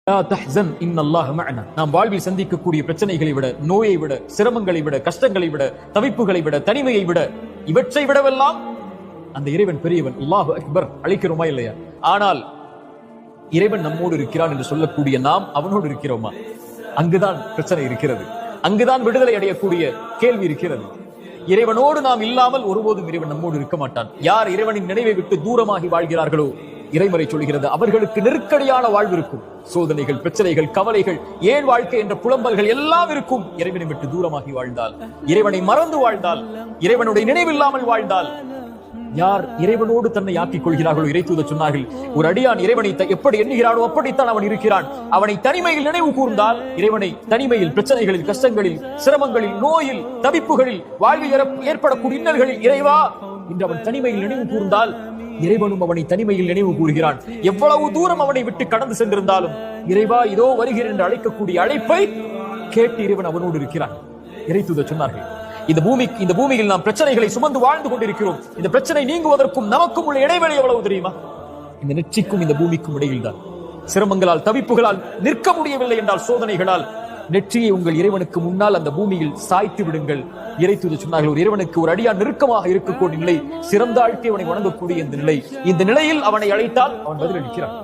நாம் வாழ்வில் சந்திக்கக்கூடிய பிரச்சனைகளை விட, நோயை விட, சிரமங்களை விட, கஷ்டங்களை விட, தவிப்புகளை விட, தனிமையை விட, இவற்றை விடவெல்லாம் அந்த இறைவன் பெரியவன். அல்லாஹு அக்பர் அழைக்கிறோமா இல்லையா? ஆனால் இறைவன் நம்மோடு இருக்கிறான் என்று சொல்லக்கூடிய நாம் அவனோடு இருக்கிறோமா? அங்குதான் பிரச்சனை இருக்கிறது. அங்குதான் விடுதலை அடையக்கூடிய கேள்வி இருக்கிறது. இறைவனோடு நாம் இல்லாமல் ஒருபோதும் இறைவன் நம்மோடு இருக்க மாட்டான். யார் இறைவனின் நினைவை விட்டு தூரமாகி வாழ்கிறார்களோ, இறைமறை சொல்கிறது, அவர்களுக்கு நெருக்கடியான வாழ்வு இருக்கும். சோதனைகள், பிரச்சனைகள், கவலைகள், ஏன் வாழ்க்கை என்ற புலம்பல்கள் எல்லாம் இருக்கும். இறைவனை விட்டு தூரமாகி வாழ்ந்தால், இறைவனை மறந்து வாழ்ந்தால், இறைவனுடைய நினைவில்லாமல் வாழ்ந்தால், யார் இறைவனோடு தன்னை ஆக்கிக் கொள்கிறார்களோ, இறை தூதர் சொன்னார்கள், ஒரு அடியான் இறைவனை எப்படி எண்ணுகிறானோ அப்படித்தான் அவன் இருக்கிறான். அவனை தனிமையில் நினைவு கூர்ந்தால், இறைவனை தனிமையில், பிரச்சனைகளில், கஷ்டங்களில், சிரமங்களில், நோயில், தவிப்புகளில், வாழ்வில் ஏற்படக்கூடிய இன்னல்களில், இறைவா இன்று அவன் தனிமையில் நினைவு கூர்ந்தால், இறைவனும் அவனை தனிமையில் நினைவு கூறுகிறான். எவ்வளவு தூரம் அவனை விட்டு கடந்து சென்றிருந்தாலும், இறைவா இதோ வருகிறேன் என்று அழைக்கக்கூடிய அழைப்பை கேட்டு இறைவன் அவனோடு இருக்கிறான். இறை தூதர் சொன்னார்கள், இந்த பூமியில் நாம் பிரச்சனைகளை சுமந்து வாழ்ந்து கொண்டிருக்கிறோம். இந்த பிரச்சனை நீங்குவதற்கும் நமக்கும் உள்ள இடைவெளி எவ்வளவு தெரியுமா? இந்த நெற்றிக்கும் இந்த பூமிக்கும் இடையில் தான். சிரமங்களால், தவிப்புகளால் நிற்க முடியவில்லை என்றால், சோதனைகளால் நெற்றியை உங்கள் இறைவனுக்கு முன்னால் அந்த பூமியில் சாய்த்து விடுங்கள். இறை தூதர் சொன்னார்கள், ஒரு இறைவனுக்கு ஒரு அடியான் நெருக்கமாக இருக்கக்கூடிய நிலை, சிறந்த ஆழ்க்கை அவனை வணங்கக்கூடிய இந்த நிலை. இந்த நிலையில் அவனை அழைத்தால் அவன் பதிலளிக்கிறான்.